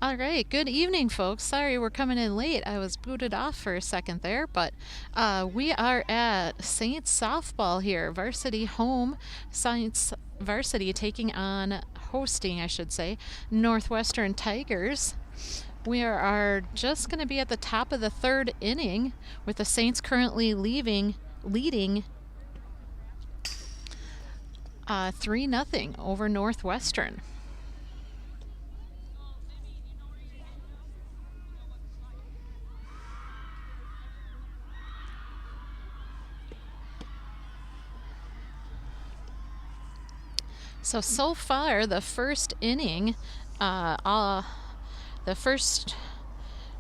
All right, good evening, folks. Sorry we're coming in late. I was booted off for a second there, but we are at Saints softball here, varsity home. Saints varsity hosting, I should say, Northwestern Tigers. We are just going to be at the top of the third inning with the Saints currently leading 3-0 over Northwestern. So far, the first inning, the first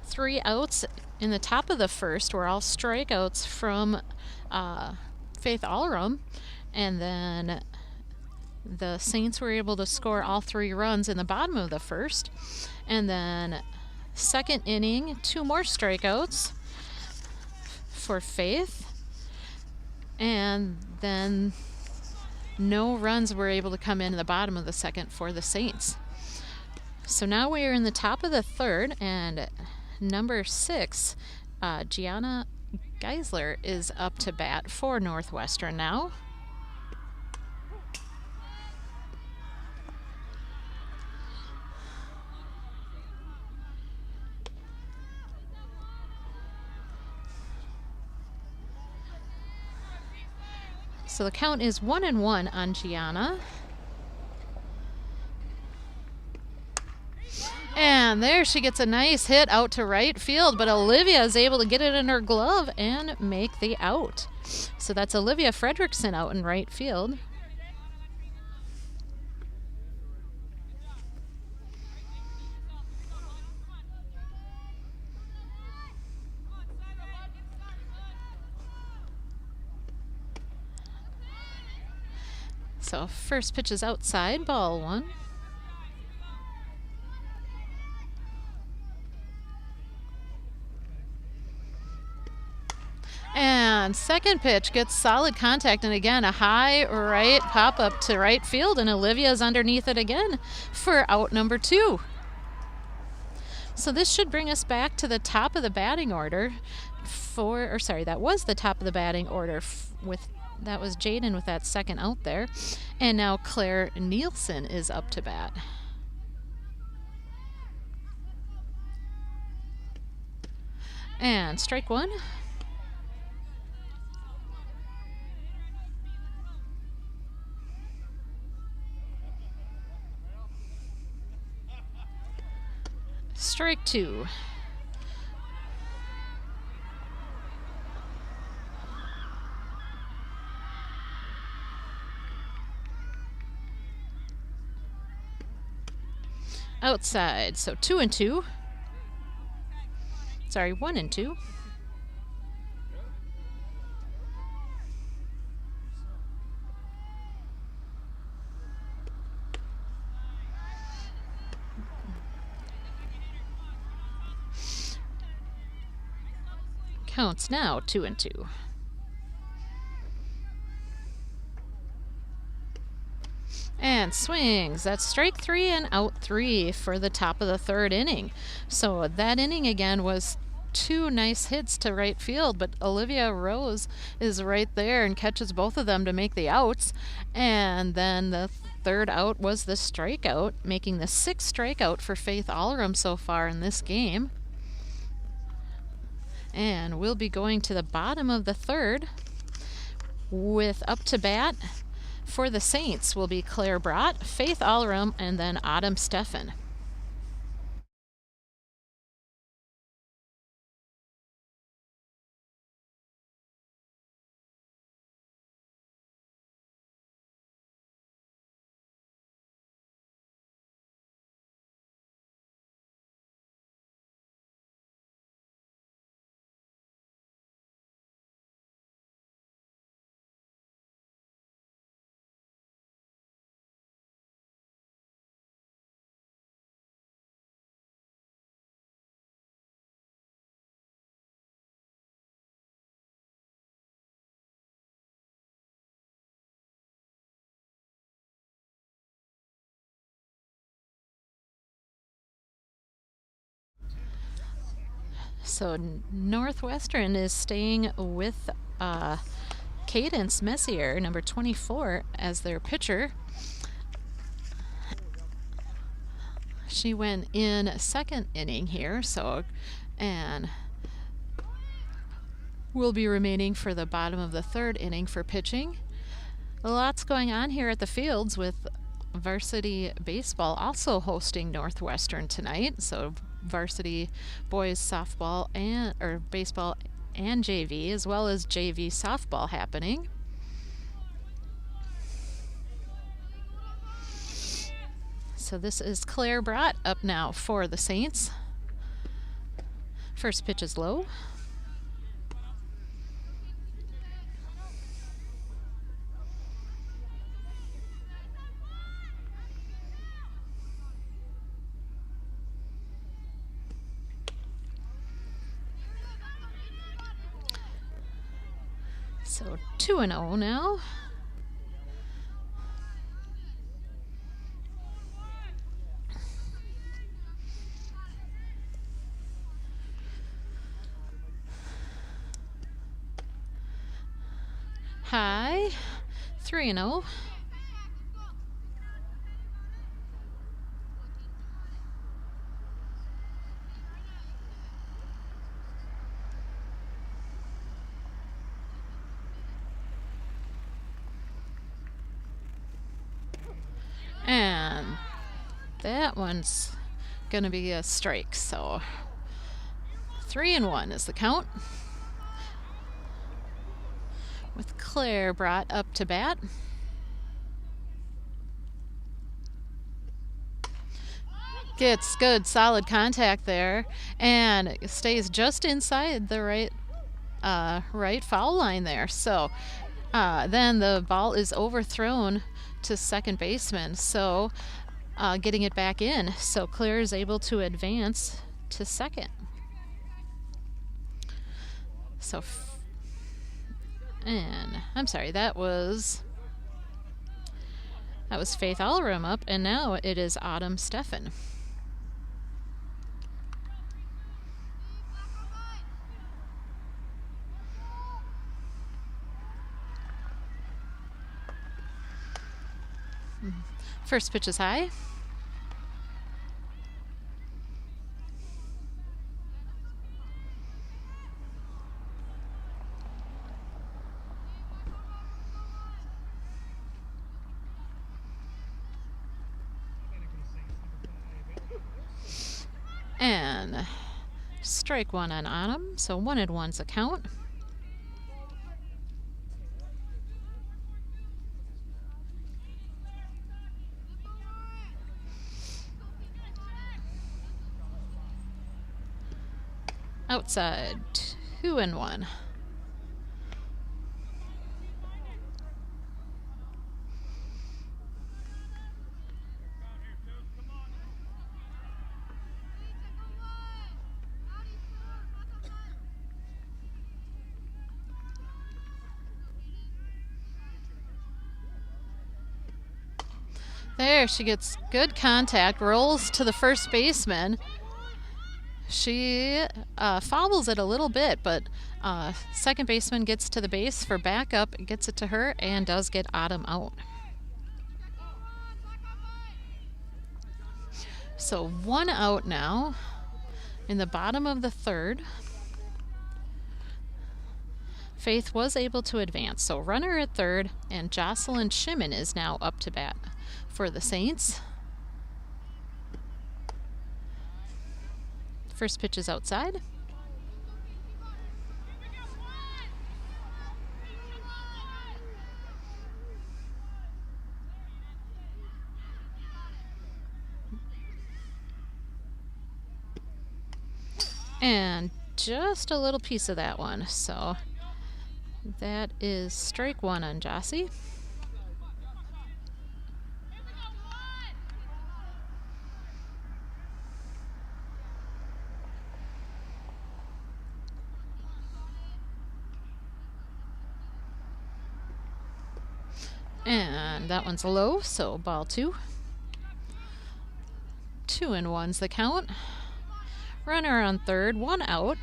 3 outs in the top of the first were all strikeouts from Faith Allrum, and then the Saints were able to score all 3 runs in the bottom of the first. And then second inning, 2 more strikeouts for Faith, and then no runs were able to come in the bottom of the second for the Saints. So now we are in the top of the third, and number 6, Gianna Geisler, is up to bat for Northwestern now. So the count is 1-1 on Gianna. And there she gets a nice hit out to right field, but Olivia is able to get it in her glove and make the out. So that's Olivia Fredrickson out in right field. So first pitch is outside, ball 1. And second pitch gets solid contact, and again a high right pop up to right field, and Olivia's underneath it again for out number 2. So this should bring us back to the top of the batting order that was the top of the batting order that was Jaden with that second out there. And now Claire Nielsen is up to bat. And strike 1. Strike 2. Outside, so 2-2. Sorry, 1-2. Counts now 2-2. And swings. That's strike 3 and out 3 for the top of the third inning. So that inning again was 2 nice hits to right field, but Olivia Rose is right there and catches both of them to make the outs. And then the third out was the strikeout, making the 6th strikeout for Faith Allrum so far in this game. And we'll be going to the bottom of the third with up to bat for the Saints will be Claire Brott, Faith Allrum, and then Autumn Steffen. So Northwestern is staying with Cadence Messier, number 24, as their pitcher. She went in second inning here, and will be remaining for the bottom of the third inning for pitching. Lots going on here at the fields with varsity baseball also hosting Northwestern tonight. So varsity boys softball or baseball and JV, as well as JV softball happening. So this is Claire Brott up now for the Saints. First pitch is low. So 2-0 now. High, 3-0. And that one's gonna be a strike, so 3-1 is the count. With Claire Brott up to bat. Gets good solid contact there and stays just inside the right foul line there. So then the ball is overthrown to second baseman, so getting it back in. So Claire is able to advance to second. So and I'm sorry, that was Faith Allerum up, and now it is Autumn Steffen. First pitch is high. And strike one on Autumn, so 1-1's a count. Outside, 2-1. There, she gets good contact, rolls to the first baseman. She fobbles it a little bit, but second baseman gets to the base for backup, gets it to her, and does get Autumn out. So 1 out now in the bottom of the third. Faith was able to advance, so runner at third, and Jocelyn Shimon is now up to bat for the Saints. First pitch is outside. And just a little piece of that one, so that is strike one on Jossie. And that one's low, so ball 2. 2-1's the count. Runner on third, 1 out.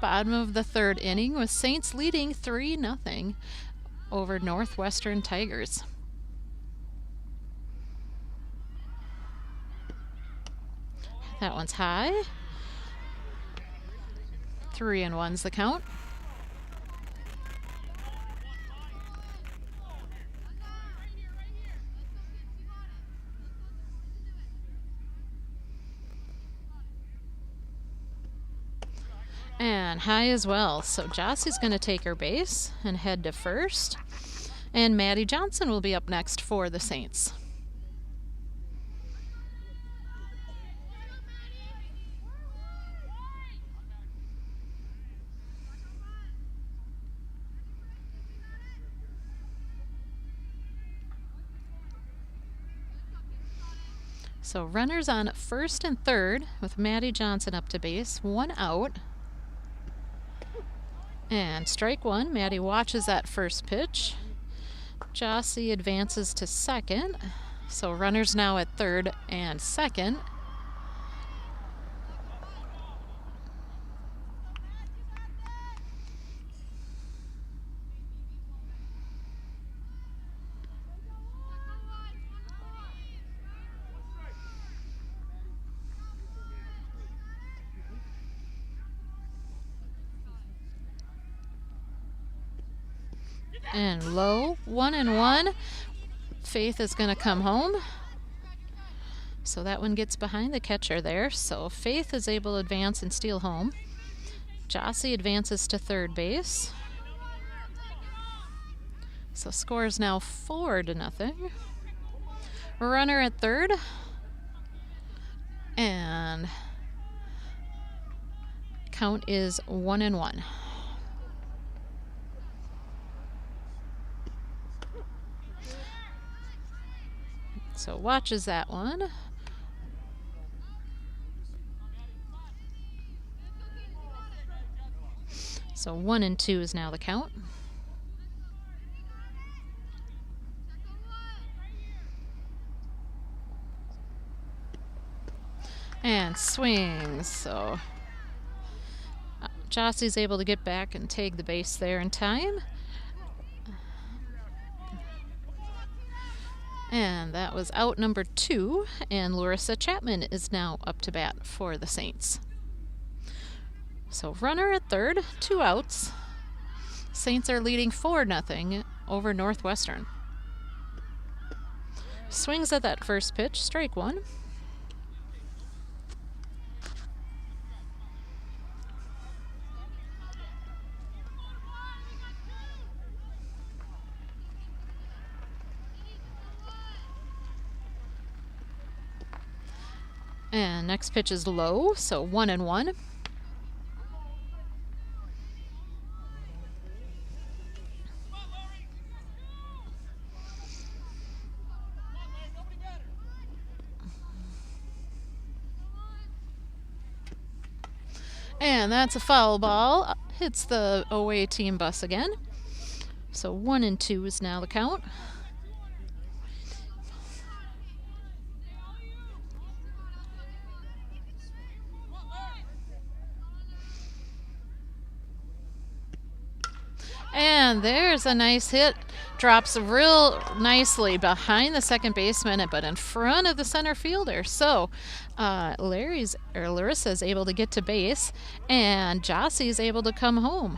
Bottom of the third inning with Saints leading 3-0 over Northwestern Tigers. That one's high. 3-1's the count. And high as well. So Jossie's going to take her base and head to first. And Maddie Johnson will be up next for the Saints. So runners on first and third with Maddie Johnson up to base, 1 out. And strike one. Maddie watches that first pitch. Jossie advances to second. So runners now at third and second. And low, 1-1. Faith is going to come home. So that one gets behind the catcher there. So Faith is able to advance and steal home. Jossie advances to third base. So score is now 4-0. Runner at third. And count is 1-1. So watches that one. So 1-2 is now the count. And swings. So Jossie's able to get back and take the base there in time. And that was out number 2, and Larissa Chapman is now up to bat for the Saints. So runner at third, 2 outs. Saints are leading 4-0 over Northwestern. Swings at that first pitch, strike one. And next pitch is low, so 1-1. And that's a foul ball. Hits the away team bus again. So 1-2 is now the count. And there's a nice hit. Drops real nicely behind the second baseman, but in front of the center fielder. So Larissa is able to get to base, and Jossie is able to come home.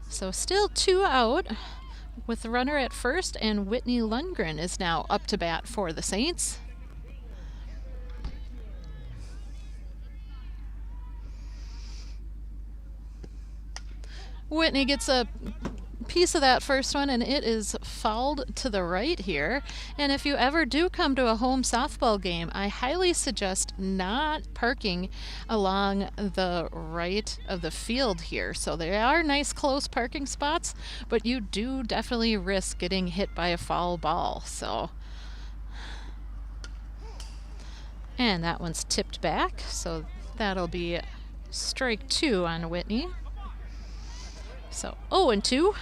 So still 2 out with the runner at first, and Whitney Lundgren is now up to bat for the Saints. Whitney gets a piece of that first one, and it is fouled to the right here. And if you ever do come to a home softball game, I highly suggest not parking along the right of the field here. So there are nice close parking spots, but you do definitely risk getting hit by a foul ball. So, and that one's tipped back, so that'll be strike 2 on Whitney. So 0-2.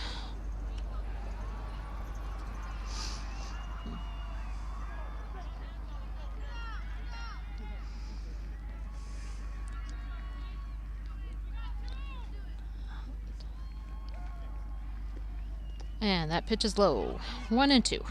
And that pitch is low. 1-2.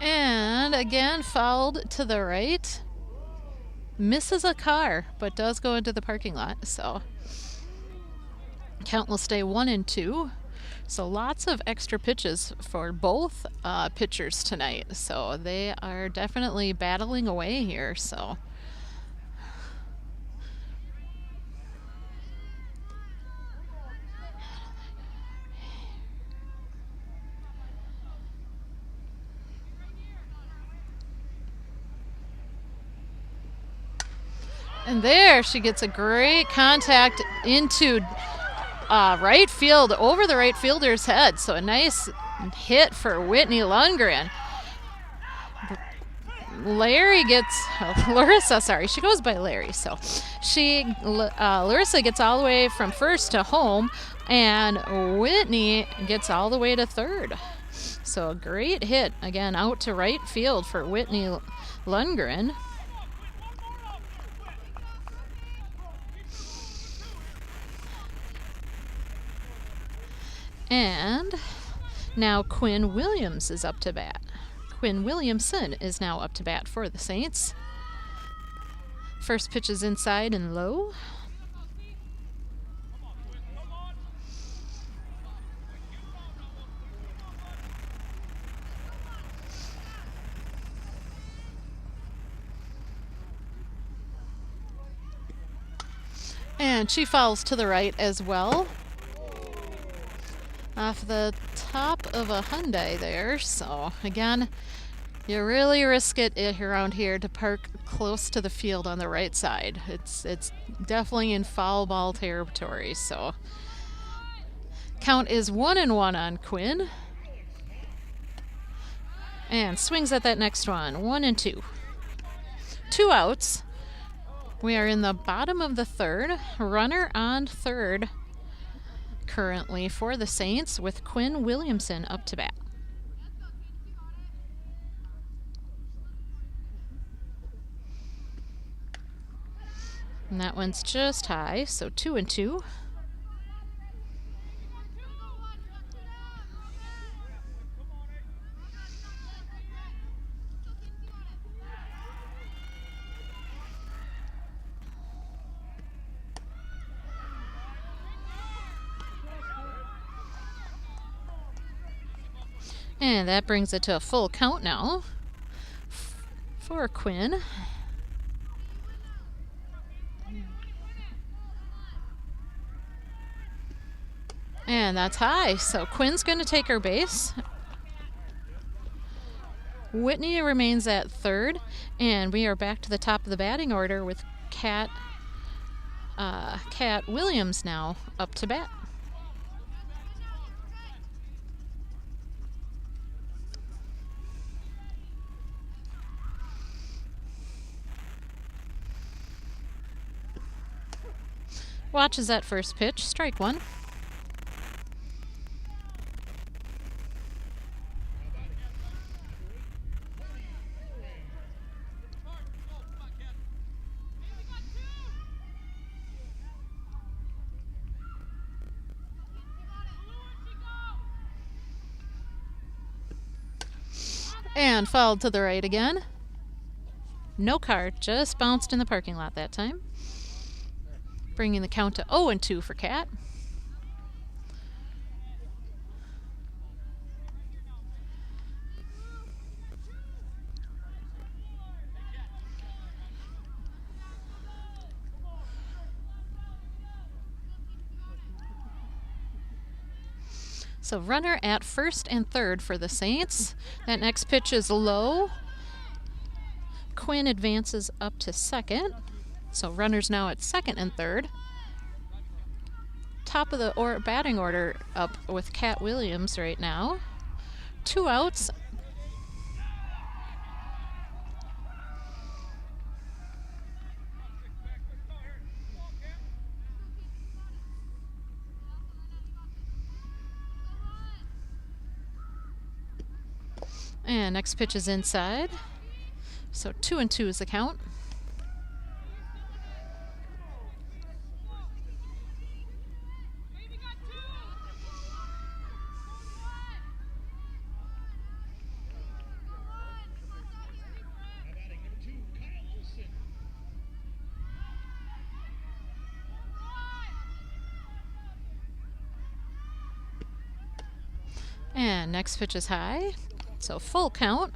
And again, fouled to the right. Misses a car, but does go into the parking lot. So count will stay 1-2. So lots of extra pitches for both pitchers tonight. So they are definitely battling away here. So. And there she gets a great contact into right field, over the right fielder's head. So a nice hit for Whitney Lundgren. Larissa, sorry, she goes by Larry. So Larissa gets all the way from first to home, and Whitney gets all the way to third. So a great hit, again, out to right field for Whitney Lundgren. And now Quinn Williams is up to bat. Quinn Williamson is now up to bat for the Saints. First pitch is inside and low. And she fouls to the right as well. Off the top of a Hyundai there. So again, you really risk it around here to park close to the field on the right side. It's definitely in foul ball territory. So count is 1-1 on Quinn. And swings at that next one. 1-2. 2 outs. We are in the bottom of the third. Runner on third currently for the Saints, with Quinn Williamson up to bat. And that one's just high, so 2-2. And that brings it to a full count now for Quinn. And that's high, so Quinn's going to take her base. Whitney remains at third, and we are back to the top of the batting order with Kat Williams now up to bat. Watches that first pitch, strike one. And fouled to the right again. No car, just bounced in the parking lot that time. Bringing the count to 0-2 for Kat. So runner at first and third for the Saints. That next pitch is low. Quinn advances up to second. So runners now at second and third. Top of the batting order up with Kat Williams right now. 2 outs. And next pitch is inside. So 2-2 is the count. And next pitch is high, so full count.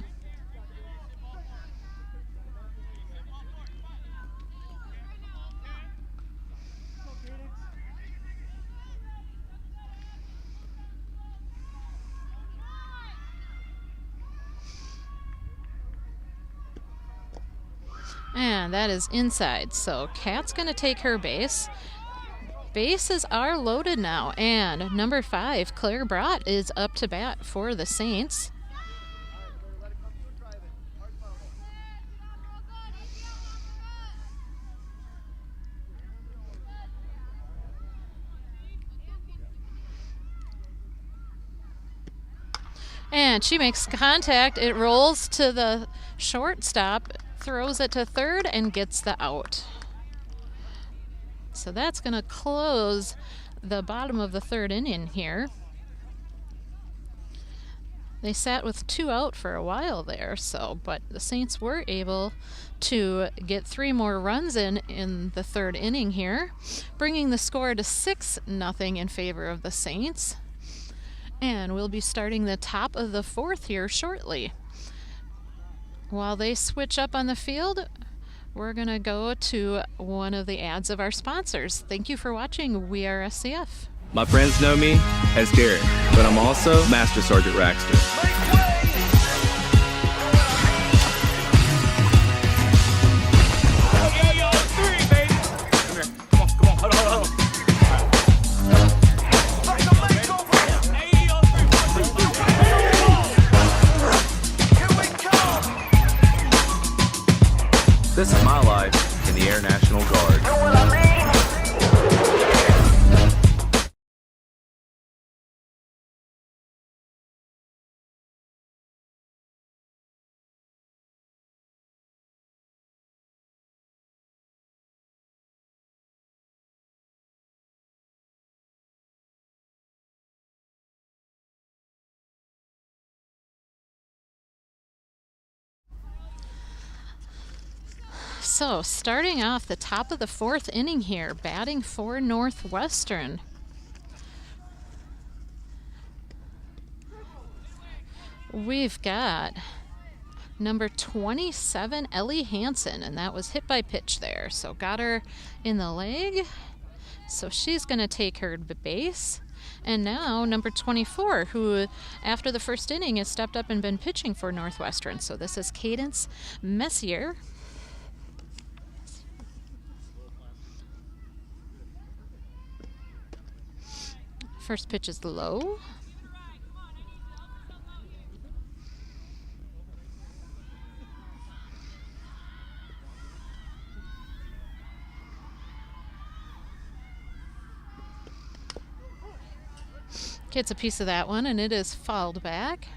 And that is inside, so Kat's going to take her base. Bases are loaded now, and number 5, Claire Brott, is up to bat for the Saints. And she makes contact. It rolls to the shortstop, throws it to third, and gets the out. So that's going to close the bottom of the third inning here. They sat with 2 out for a while there, but the Saints were able to get 3 more runs in the third inning here, bringing the score to 6-0 in favor of the Saints. And we'll be starting the top of the 4th here shortly. While they switch up on the field, we're going to go to one of the ads of our sponsors. Thank you for watching. We are SCF. My friends know me as Garrett, but I'm also Master Sergeant Raxter. This is my life in the Air National Guard. So, starting off the top of the 4th inning here, batting for Northwestern. We've got number 27, Ellie Hansen, and that was hit by pitch there. So got her in the leg. So she's going to take her to base. And now number 24, who after the first inning has stepped up and been pitching for Northwestern. So this is Cadence Messier. First pitch is low. Gets a piece of that one, and it is fouled back.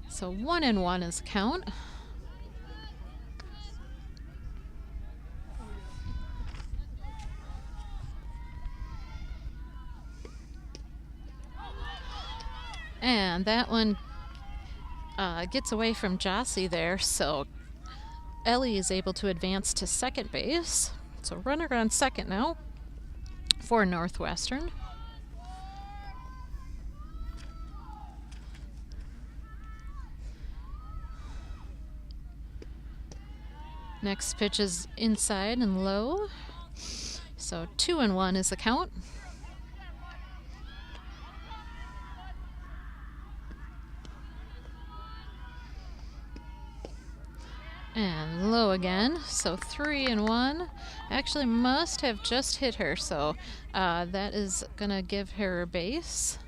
So 1-1 is the count. And that one gets away from Jossie there, so Ellie is able to advance to second base. So runner on second now for Northwestern. Next pitch is inside and low. So 2-1 is the count. And low again, so 3-1. Actually must have just hit her, so that is going to give her a base.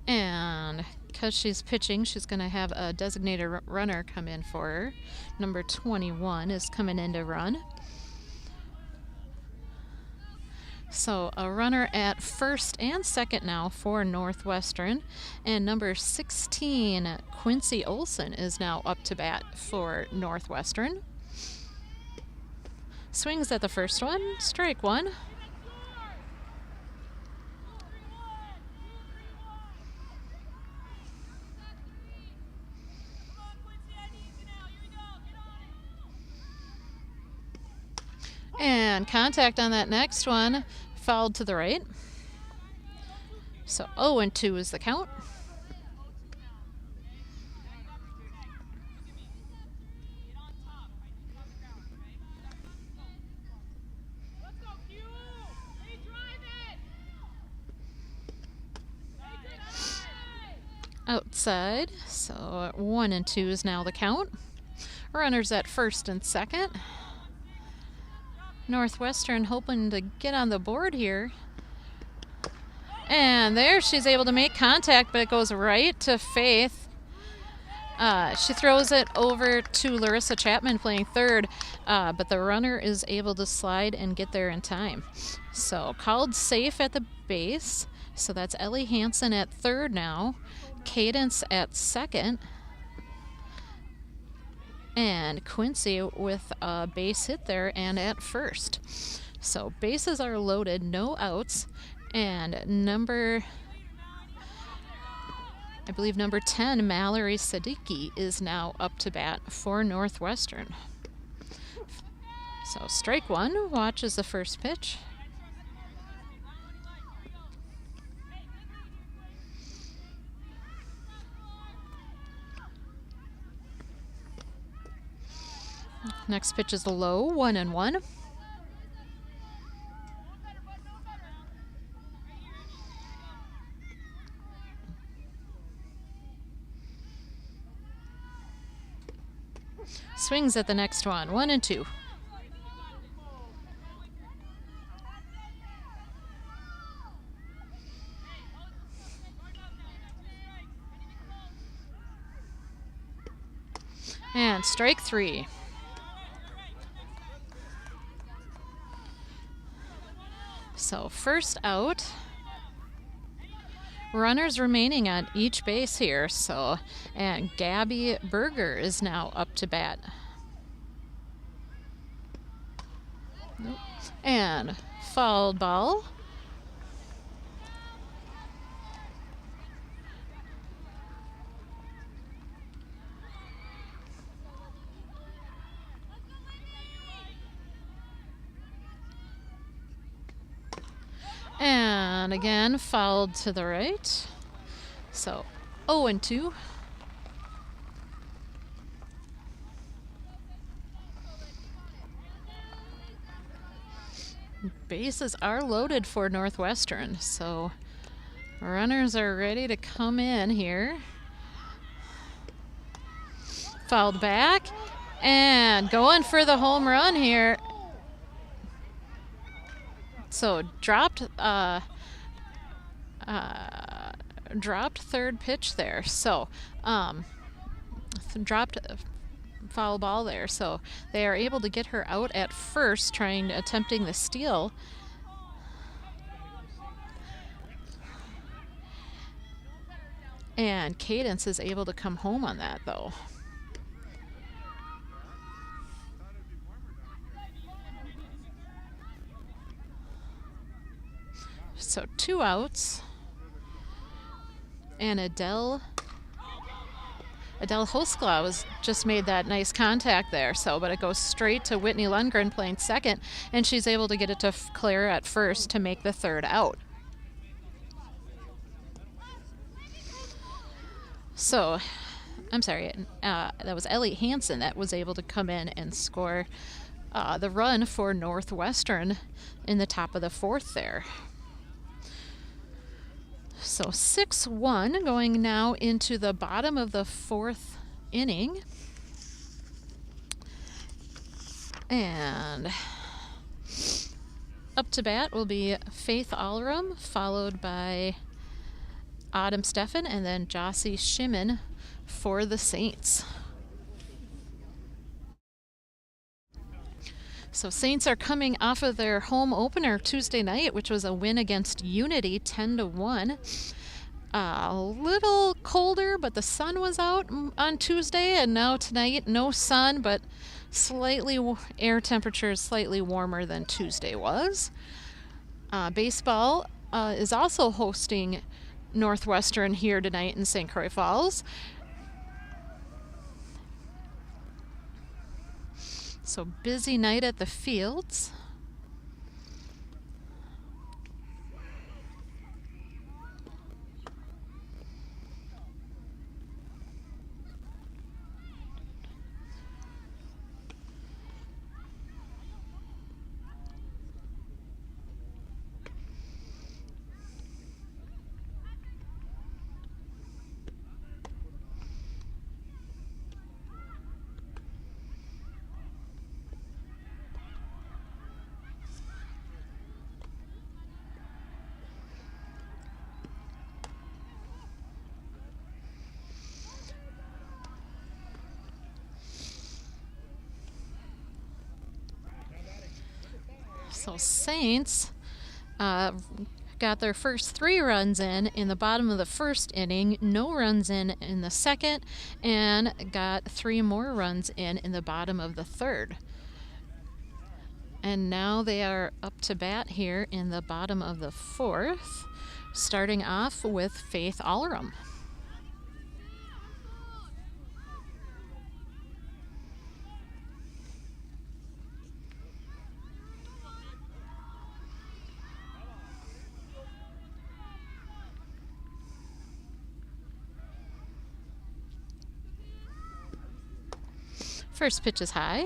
And because she's pitching, she's going to have a designated runner come in for her. Number 21 is coming in to run. So a runner at first and second now for Northwestern. And number 16, Quincy Olson, is now up to bat for Northwestern. Swings at the first one, strike one. And contact on that next one, fouled to the right. So 0-2 is the count. Outside, so 1-2 is now the count. Runners at first and second. Northwestern hoping to get on the board here. And there she's able to make contact, but it goes right to Faith. She throws it over to Larissa Chapman playing third, but the runner is able to slide and get there in time. So called safe at the base. So that's Ellie Hansen at third now. Cadence at second. And Quincy with a base hit there and at first. So bases are loaded, no outs. And I believe number 10, Mallory Siddiqui, is now up to bat for Northwestern. So strike one, watches the first pitch. Next pitch is low, 1-1. Swings at the next one, 1-2. And strike three. So first out. Runners remaining on each base here. So, and Gabby Berger is now up to bat. Nope. And foul ball. And again, fouled to the right. So 0-2. Bases are loaded for Northwestern, so runners are ready to come in here. Fouled back and going for the home run here. So dropped third pitch there. So dropped foul ball there. So they are able to get her out at first, attempting the steal. And Cadence is able to come home on that though. So 2 outs. And Adele Hoskla was just made that nice contact there. So, but it goes straight to Whitney Lundgren playing second, and she's able to get it to Claire at first to make the third out. So, I'm sorry, that was Ellie Hansen that was able to come in and score the run for Northwestern in the top of the fourth there. So 6-1 going now into the bottom of the fourth inning. And up to bat will be Faith Allrum, followed by Autumn Steffen, and then Jossie Shimon for the Saints. So Saints are coming off of their home opener Tuesday night, which was a win against Unity, 10-1. A little colder, but the sun was out on Tuesday, and now tonight no sun, but air temperature is slightly warmer than Tuesday was. Baseball is also hosting Northwestern here tonight in St. Croix Falls. So busy night at the fields. So Saints got their first 3 runs in the bottom of the first inning, no runs in the second, and got 3 more runs in the bottom of the third. And now they are up to bat here in the bottom of the fourth, starting off with Faith Allram. First pitch is high.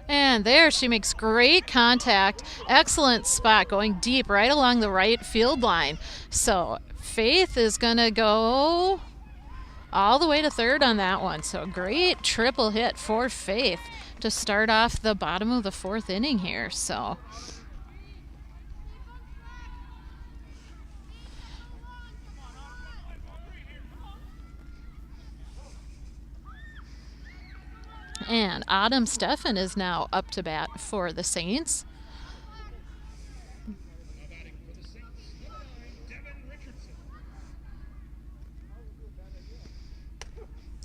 And there she makes great contact. Excellent spot, going deep right along the right field line. So Faith is going to go all the way to third on that one. So great triple hit for Faith to start off the bottom of the fourth inning here. So and Adam Steffen is now up to bat for the Saints.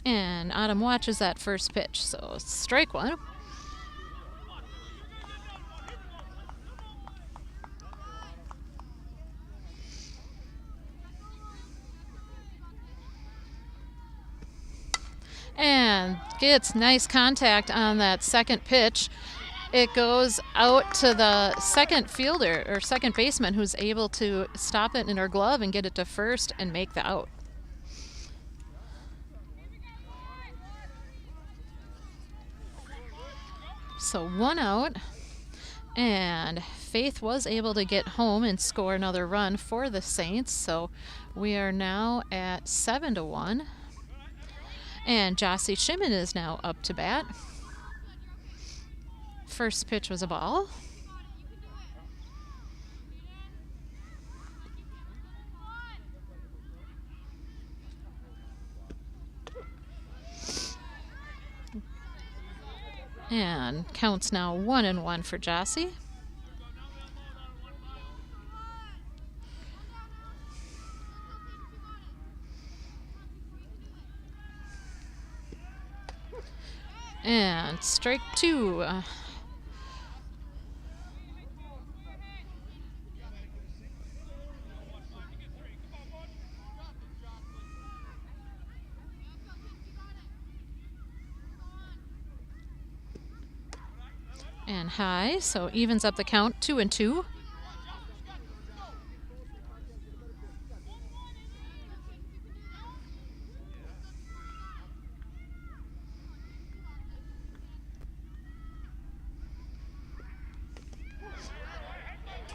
And Adam watches that first pitch, so strike one. And gets nice contact on that second pitch. It goes out to the second fielder or second baseman, who's able to stop it in her glove and get it to first and make the out. So 1 out, and Faith was able to get home and score another run for the Saints. So we are now at 7-1. And Jossie Shimon is now up to bat. First pitch was a ball. And counts now 1-1 for Jossie. And strike 2. And high, so evens up the count, 2-2.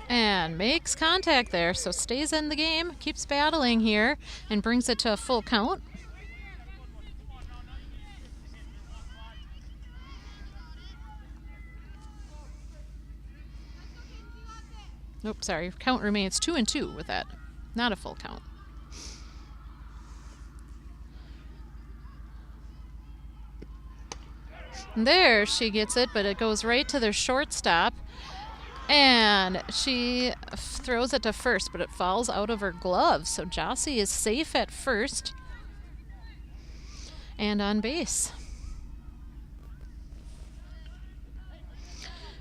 And makes contact there, so stays in the game, keeps battling here, and brings it to a full count. Oops, sorry. Count remains 2-2 with that. Not a full count. There she gets it, but it goes right to the shortstop. And she throws it to first, but it falls out of her glove. So Jossie is safe at first and on base.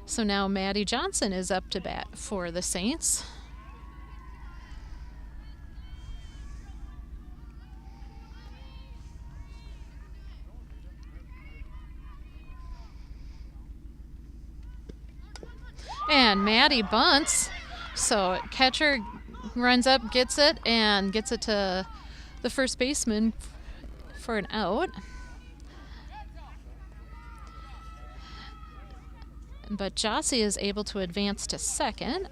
So now Maddie Johnson is up to bat for the Saints. And Maddie bunts, so catcher runs up, gets it, and gets it to the first baseman for an out. But Jossie is able to advance to second.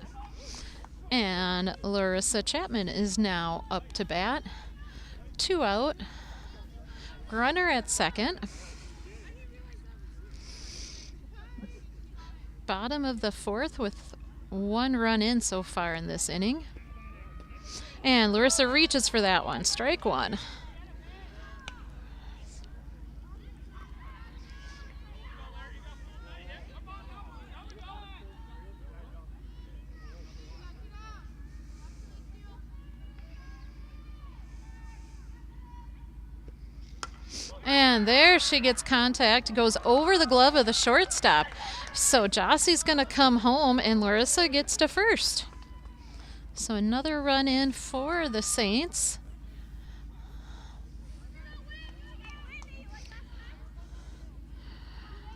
And Larissa Chapman is now up to bat. 2 out. Runner at second. Bottom of the fourth with 1 run in so far in this inning. And Larissa reaches for that one. Strike 1. And there she gets contact, goes over the glove of the shortstop. So Jossie's going to come home and Larissa gets to first. So another run in for the Saints.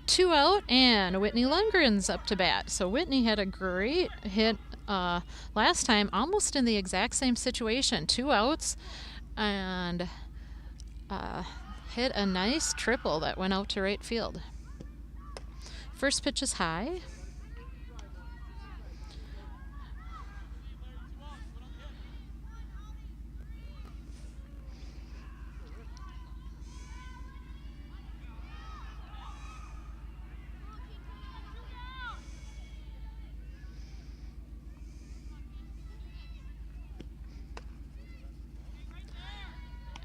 Two out, and Whitney Lundgren's up to bat. So Whitney had a great hit last time, almost in the exact same situation. 2 outs, and hit a nice triple that went out to right field. First pitch is high.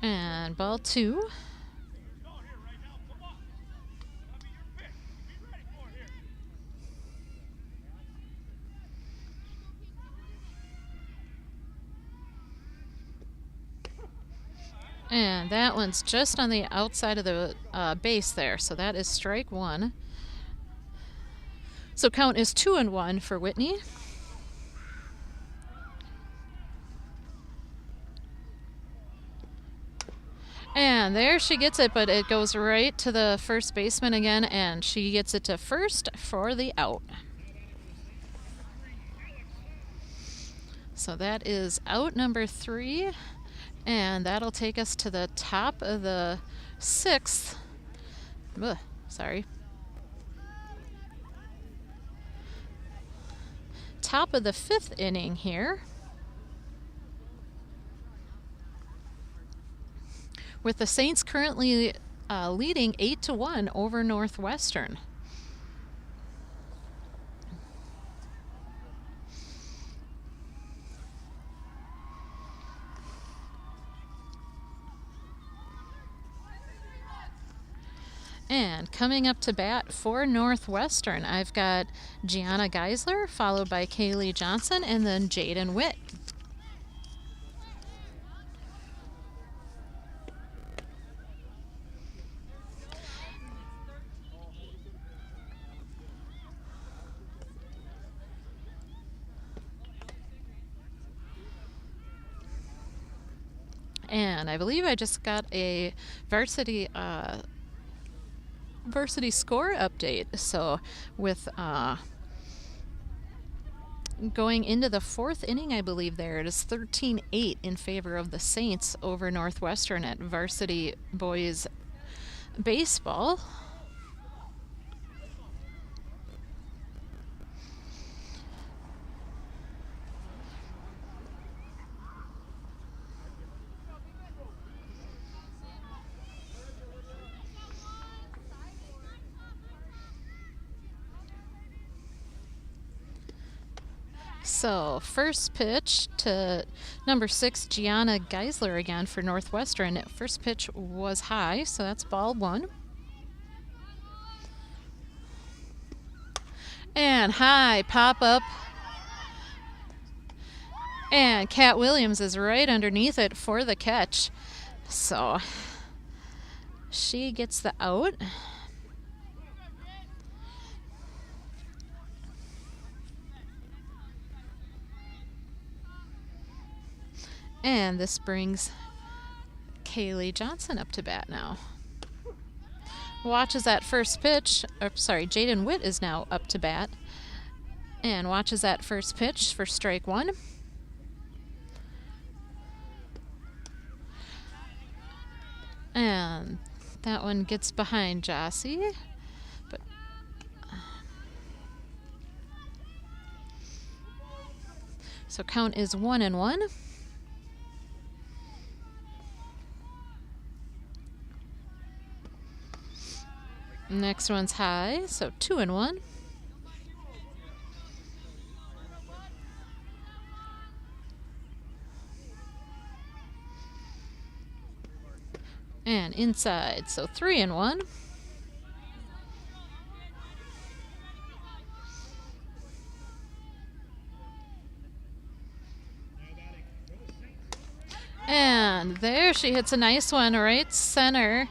And ball 2. And that one's just on the outside of the base there, so that is strike 1. So count is 2-1 for Whitney. And there she gets it, but it goes right to the first baseman again, and she gets it to first for the out. So that is out number 3, and that'll take us to the top of the 6th. Top of the 5th inning here, with the Saints currently leading 8-1 over Northwestern. And coming up to bat for Northwestern, I've got Gianna Geisler, followed by Kaylee Johnson, and then Jaden Witt. And I believe I just got a varsity score update. So with going into the 4th inning, I believe there it is 13-8 in favor of the Saints over Northwestern at varsity boys baseball. So first pitch to number 6, Gianna Geisler again for Northwestern. First pitch was high, so that's ball 1. And high pop up. And Kat Williams is right underneath it for the catch. So she gets the out. And this brings Kaylee Johnson up to bat now. Watches that first pitch. Jaden Witt is now up to bat. And watches that first pitch for strike 1. And that one gets behind Jossie. But so count is 1-1. Next one's high, so 2-1. And inside, so 3-1. And there she hits a nice one right center.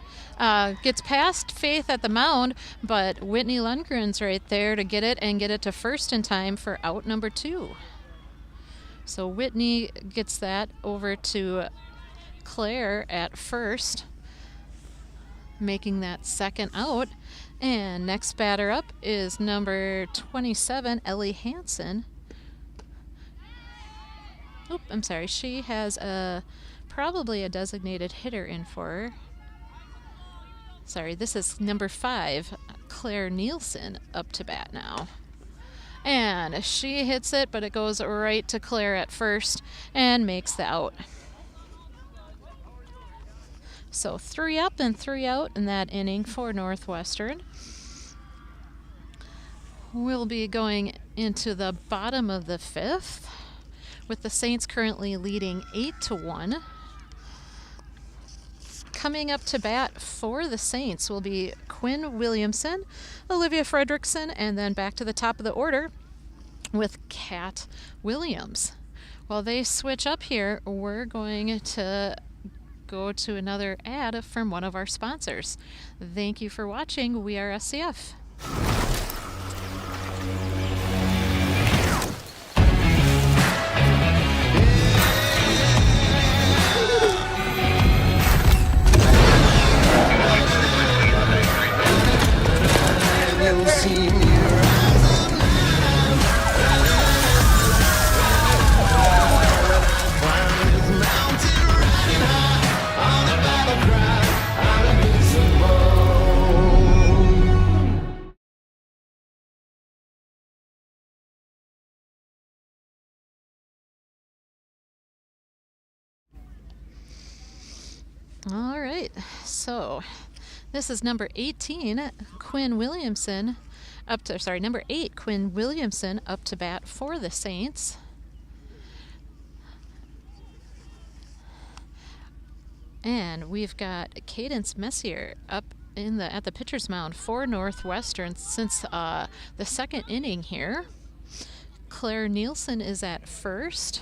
Gets past Faith at the mound, but Whitney Lundgren's right there to get it and get it to first in time for out number 2. So Whitney gets that over to Claire at first, making that second out. And next batter up is number 27, Ellie Hansen. Oop, I'm sorry. She has probably a designated hitter in for her. Sorry, this is number 5, Claire Nielsen, up to bat now. And she hits it, but it goes right to Claire at first and makes the out. So 3 up and 3 out in that inning for Northwestern. We'll be going into the bottom of the 5th, with the Saints currently leading 8-1. Coming up to bat for the Saints will be Quinn Williamson, Olivia Fredrickson, and then back to the top of the order with Kat Williams. While they switch up here, we're going to go to another ad from one of our sponsors. Thank you for watching. We are SCF. All right, so this is number 18, Quinn Williamson, number 8, Quinn Williamson up to bat for the Saints. And we've got Cadence Messier up at the pitcher's mound for Northwestern since the second inning here. Claire Nielsen is at first.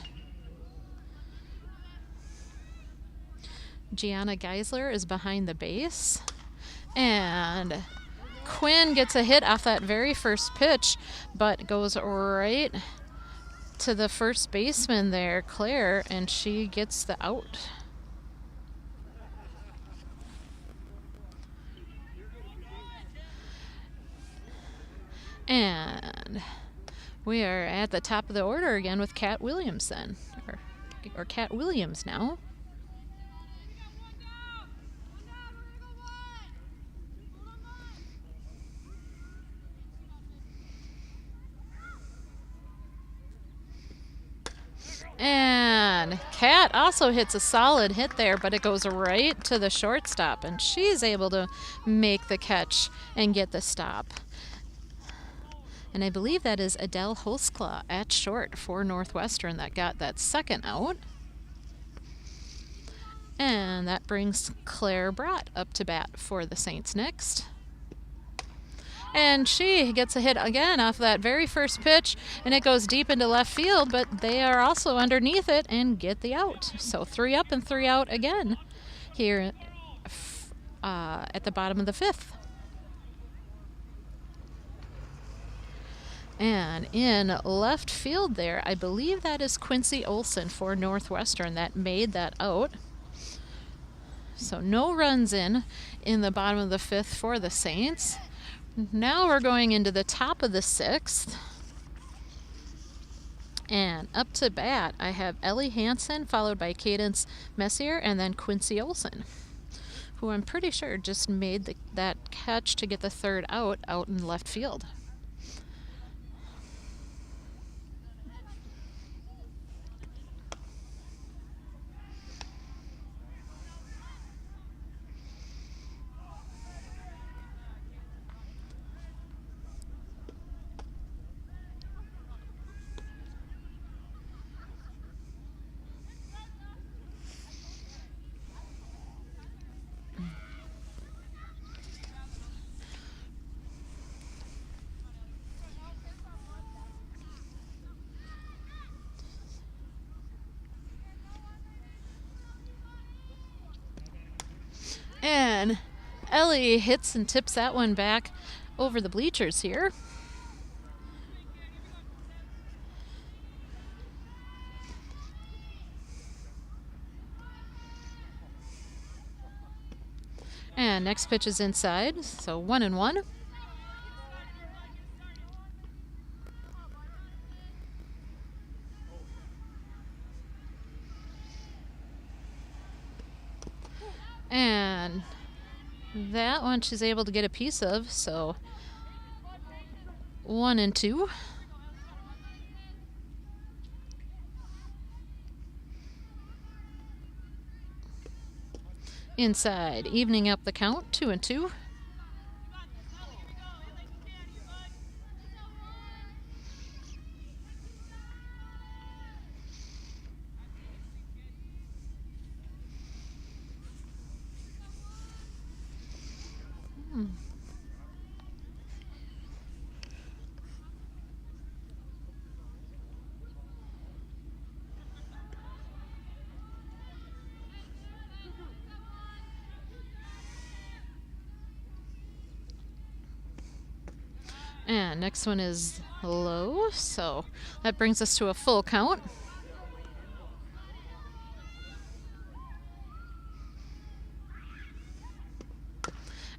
Gianna Geisler is behind the base. And Quinn gets a hit off that very first pitch, but goes right to the first baseman there, Claire, and she gets the out. And we are at the top of the order again with Kat Williamson, or Kat Williams now. And Kat also hits a solid hit there, but it goes right to the shortstop, and she's able to make the catch and get the stop. And I believe that is Adele Holsclaw at short for Northwestern that got that second out. And that brings Claire Brott up to bat for the Saints next. And she gets a hit again off that very first pitch, and it goes deep into left field, but they are also underneath it and get the out. So 3 up and 3 out again here at the bottom of the 5th. And in left field there, I believe that is Quincy Olson for Northwestern that made that out. So no runs in the bottom of the 5th for the Saints. Now we're going into the top of the 6th. And up to bat, I have Ellie Hansen, followed by Cadence Messier, and then Quincy Olson, who I'm pretty sure just made that catch to get the 3rd out in left field. And Ellie hits and tips that one back over the bleachers here. And next pitch is inside, so 1-1. And that one she's able to get a piece of, so 1-2. Inside, evening up the count, 2-2. And next one is low, so that brings us to a full count.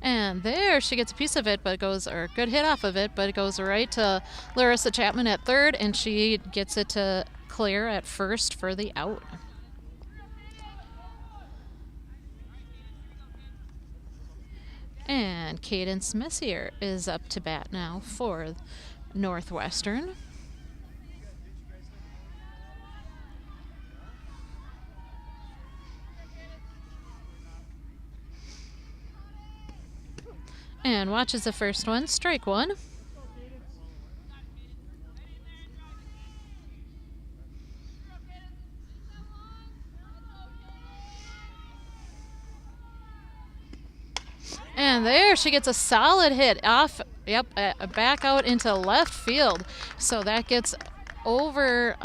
And there she gets a piece of it, but it goes, or a good hit off of it, but it goes right to Larissa Chapman at 3rd, and she gets it to Claire at 1st for the out. And Cadence Messier is up to bat now for Northwestern. And watches the first one, strike 1. And there she gets a solid hit off, back out into left field. So that gets over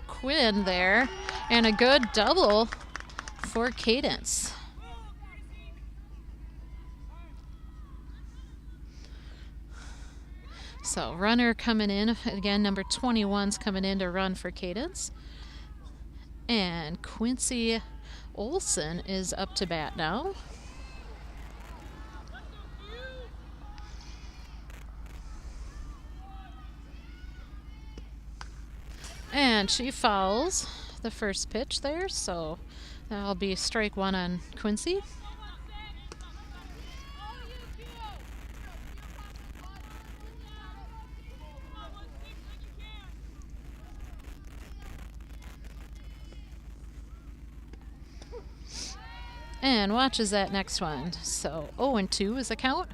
Quinn there, and a good double for Cadence. So runner coming in, again, number 21's coming in to run for Cadence. And Quincy Olson is up to bat now. And she fouls the first pitch there, so that'll be strike 1 on Quincy. And watches that next one. So 0-2 is the count.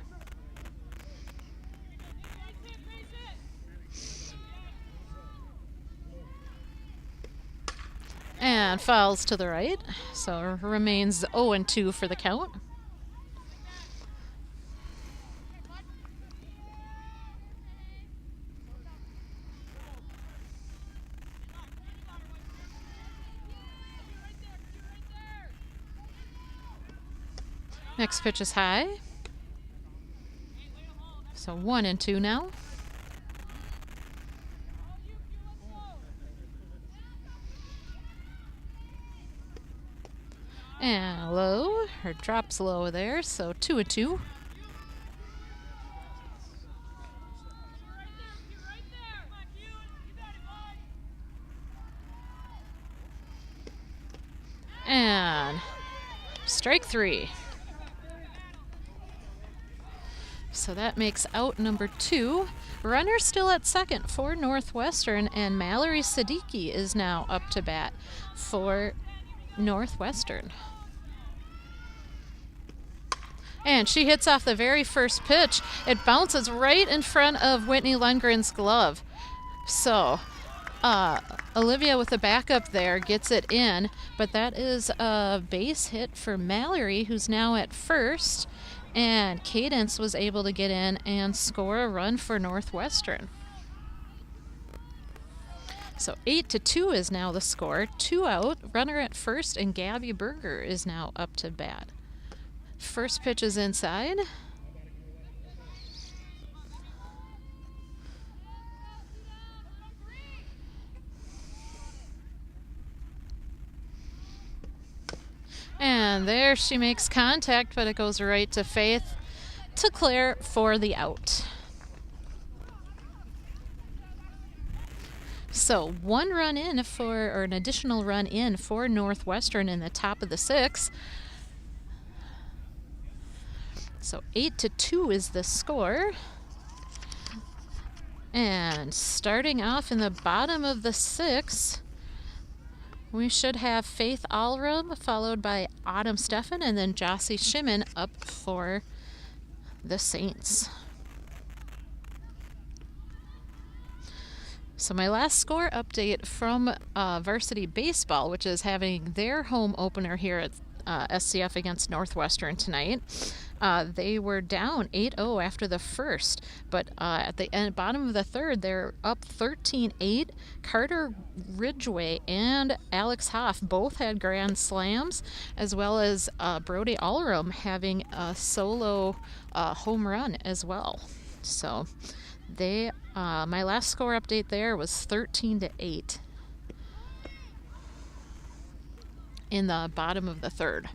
And fouls to the right, so remains 0-2 for the count. Next pitch is high. So 1-2 now. And low, or drops low there, so 2-2. And strike 3. So that makes out number 2. Runner still at second for Northwestern, and Mallory Siddiqui is now up to bat for Northwestern. And she hits off the very first pitch. It bounces right in front of Whitney Lundgren's glove. So Olivia with the backup there gets it in, but that is a base hit for Mallory, who's now at first. And Cadence was able to get in and score a run for Northwestern. So 8-2 is now the score. 2 out, runner at first, and Gabby Berger is now up to bat. First pitch is inside. And there she makes contact, but it goes right to Faith to clear for the out. So 1 run in for, or an additional run in for Northwestern in the top of the 6th. So 8-2 is the score. And starting off in the bottom of the 6th, we should have Faith Allrum followed by Autumn Steffen, and then Jossie Shimon up for the Saints. So my last score update from Varsity Baseball, which is having their home opener here at SCF against Northwestern tonight. They were down 8-0 after the first, but at the bottom of the third, they're up 13-8. Carter Ridgway and Alex Hoff both had grand slams, as well as Brody Allrum having a solo home run as well. So they, my last score update there was 13-8 in the bottom of the third.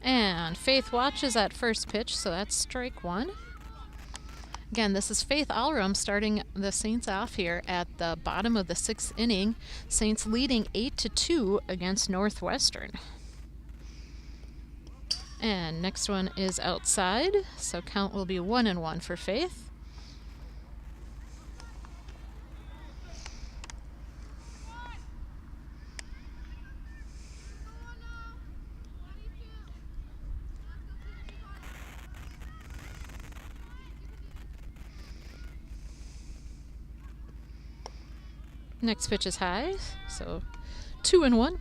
And Faith watches at first pitch, so that's strike 1. Again, this is Faith Allrum starting the Saints off here at the bottom of the 6th inning. Saints leading 8-2 against Northwestern. And next one is outside, so count will be 1-1 for Faith. Next pitch is high, so 2-1.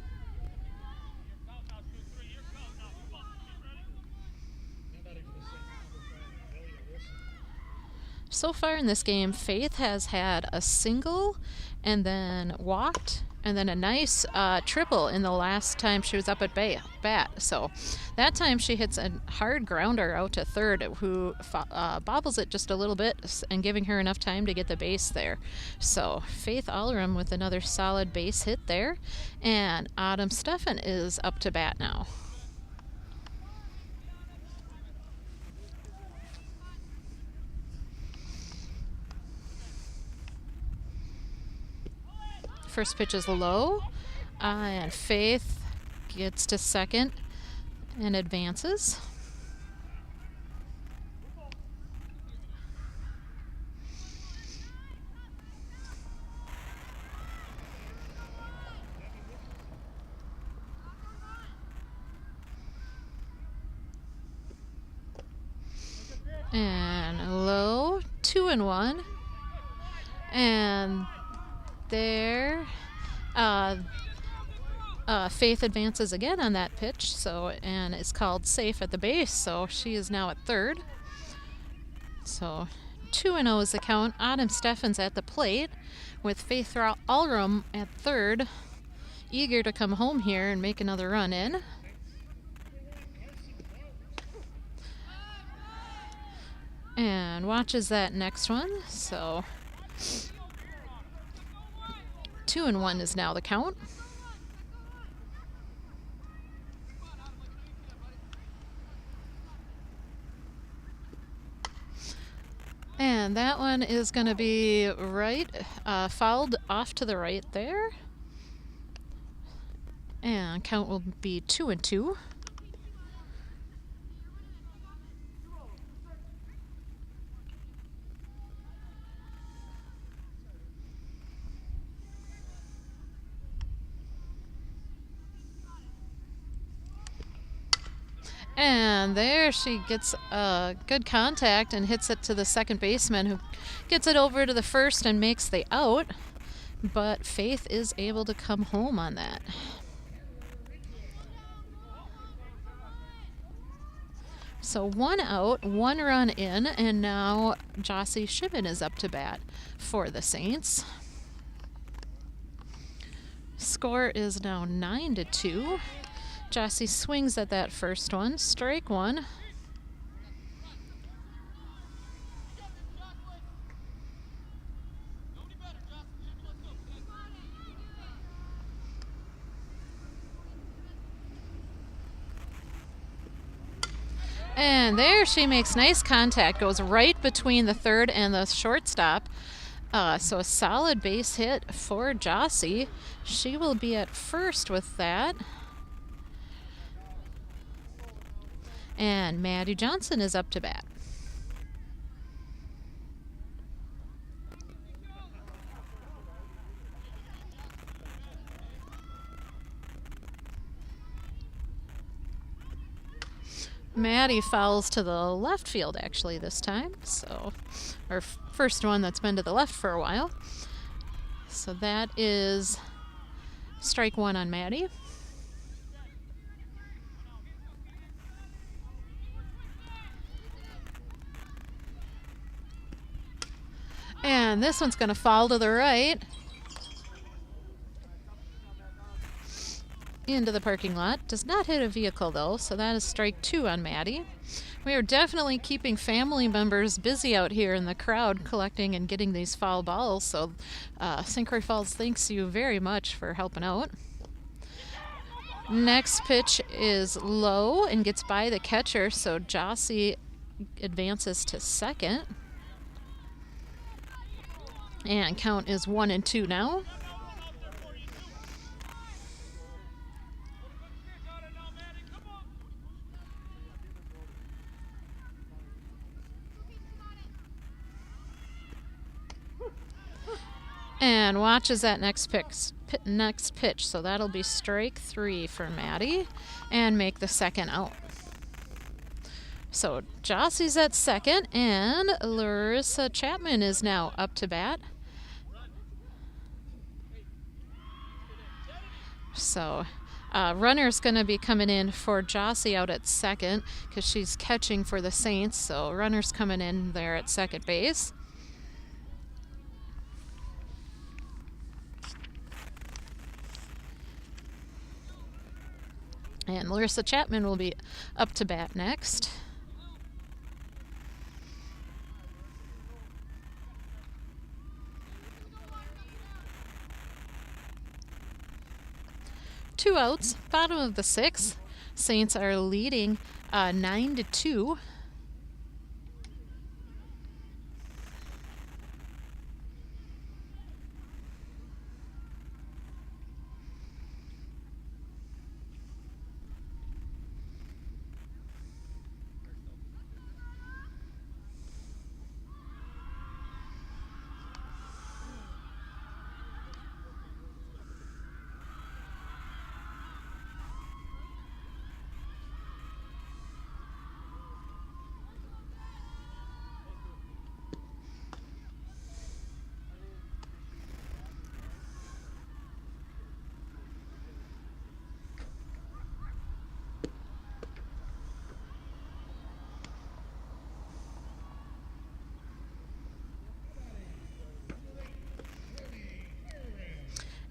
So far in this game, Faith has had a single and then walked and then a nice triple in the last time she was up at bat. So that time she hits a hard grounder out to third, who bobbles it just a little bit and giving her enough time to get the base there. So Faith Allrum with another solid base hit there, and Autumn Steffen is up to bat now. First pitch is low, And Faith gets to second and advances. And low, 2-1. And there, Faith advances again on that pitch, and is called safe at the base, so she is now at third. So 2-0 is the count. Autumn Steffens at the plate with Faith Allrum at third, eager to come home here and make another run in. And watches that next one, so 2-1 is now the count. And that one is going to be right, fouled off to the right there. And count will be 2-2. And there she gets good contact and hits it to the second baseman, who gets it over to the first and makes the out. But Faith is able to come home on that. So 1 out, 1 run in, and now Jossie Shibben is up to bat for the Saints. Score is now 9-2. Jossie swings at that first one, strike one. And there she makes nice contact, goes right between the third and the shortstop. So a solid base hit for Jossie. She will be at first with that. And Maddie Johnson is up to bat. Maddie fouls to the left field actually this time. So our first one that's been to the left for a while. So that is strike one on Maddie. And this one's going to fall to the right into the parking lot. Does not hit a vehicle though, so that is strike two on Maddie. We are definitely keeping family members busy out here in the crowd collecting and getting these foul balls, so St. Croix Falls thanks you very much for helping out. Next pitch is low and gets by the catcher, so Jossie advances to second. And count is 1-2 now. And watches that next pitch, so that'll be strike three for Maddie, and make the second out. So Jossie's at second, and Larissa Chapman is now up to bat. So runner's going to be coming in for Jossie out at second because she's catching for the Saints, so runner's coming in there at second base. And Larissa Chapman will be up to bat next. Two outs, bottom of the sixth. Saints are leading 9-2.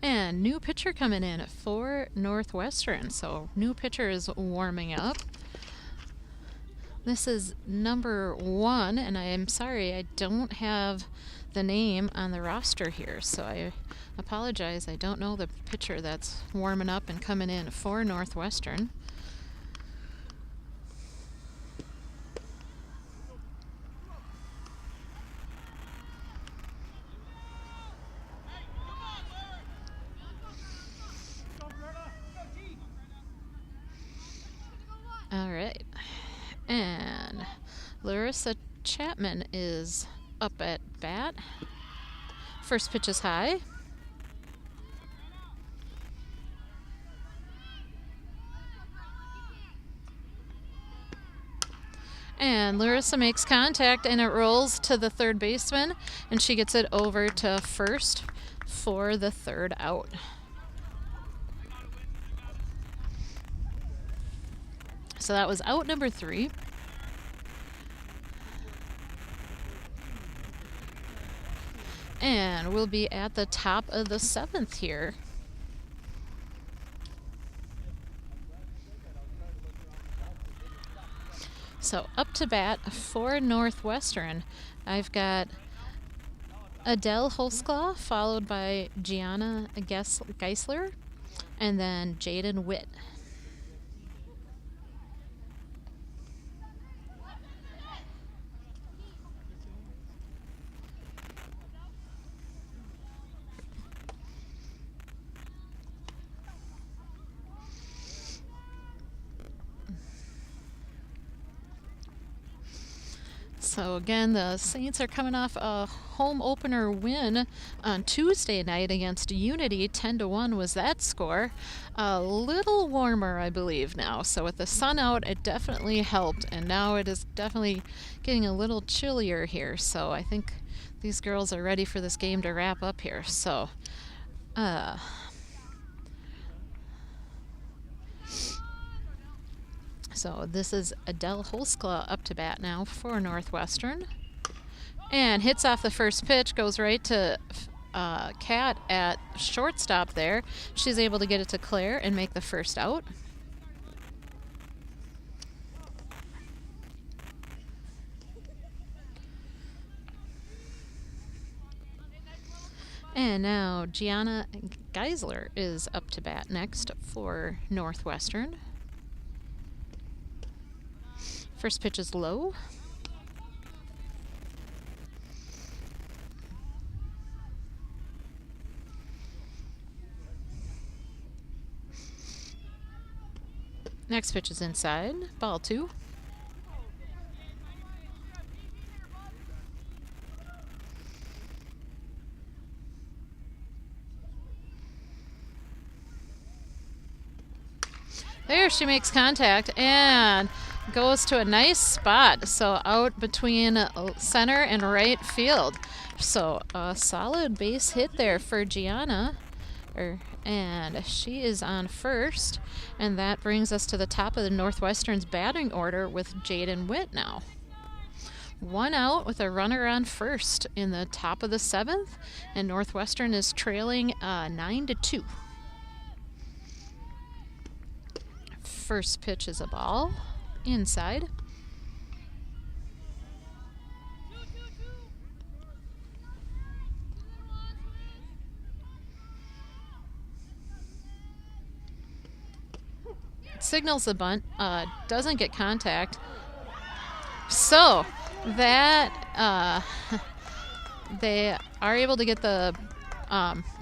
And new pitcher coming in for Northwestern. So new pitcher is warming up. This is number 1, and I am sorry I don't have the name on the roster here, so I apologize. I don't know the pitcher that's warming up and coming in for Northwestern. All right. And Larissa Chapman is up at bat. First pitch is high. And Larissa makes contact, and it rolls to the third baseman, and she gets it over to first for the third out. So that was out number 3. And we'll be at the top of the 7th here. So up to bat for Northwestern, I've got Adele Holsclaw, followed by Gianna Geisler, and then Jaden Witt. So again, the Saints are coming off a home opener win on Tuesday night against Unity. 10-1 was that score. A little warmer, I believe, now. So with the sun out, it definitely helped. And now it is definitely getting a little chillier here. So I think these girls are ready for this game to wrap up here. So, So this is Adele Holsclaw up to bat now for Northwestern. And hits off the first pitch, goes right to Kat at shortstop there. She's able to get it to Claire and make the first out. And now Gianna Geisler is up to bat next for Northwestern. First pitch is low. Next pitch is inside, ball 2. There, she makes contact and goes to a nice spot, so out between center and right field. So a solid base hit there for Gianna, and she is on first, and that brings us to the top of the Northwestern's batting order with Jaden Witt now. 1 out with a runner on first in the top of the 7th, and Northwestern is trailing 9-2. First pitch is a ball. Inside. Signals the bunt, doesn't get contact. So that they are able to get the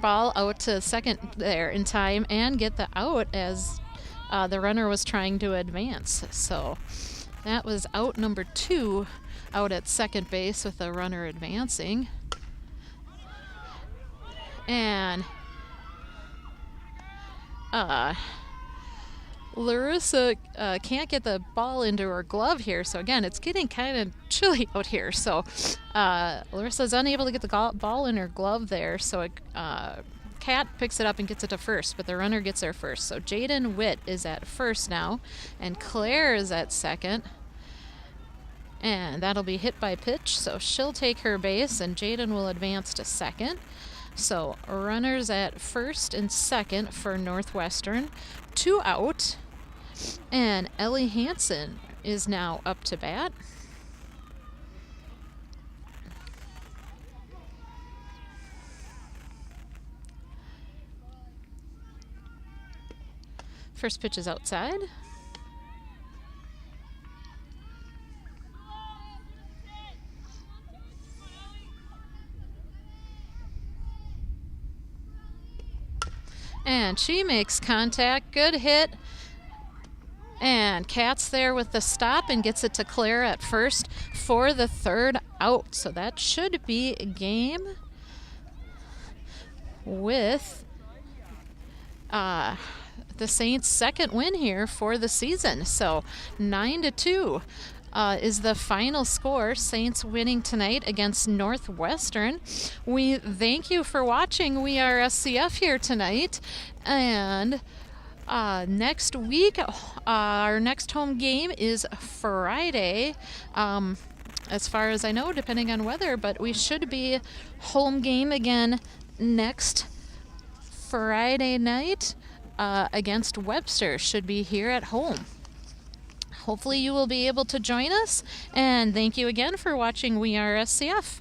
ball out to second there in time and get the out as the runner was trying to advance. So that was out number 2, out at second base with the runner advancing. And Larissa can't get the ball into her glove here. So again, it's getting kind of chilly out here. So Larissa's unable to get the ball in her glove there. So Kat picks it up and gets it to first, but the runner gets there first. So Jaden Witt is at first now, and Claire is at second. And that'll be hit by pitch, so she'll take her base, and Jaden will advance to second. So runners at first and second for Northwestern, 2 out, and Ellie Hansen is now up to bat. First pitch is outside. And she makes contact. Good hit. And Kat's there with the stop and gets it to Claire at first for the 3rd out. So that should be a game with the Saints' second win here for the season. So 9-2 is the final score. Saints winning tonight against Northwestern. We thank you for watching. We are SCF here tonight. And next week, our next home game is Friday. As far as I know, depending on weather, but we should be home game again next Friday night against Webster. Should be here at home. Hopefully you will be able to join us, and thank you again for watching We Are SCF.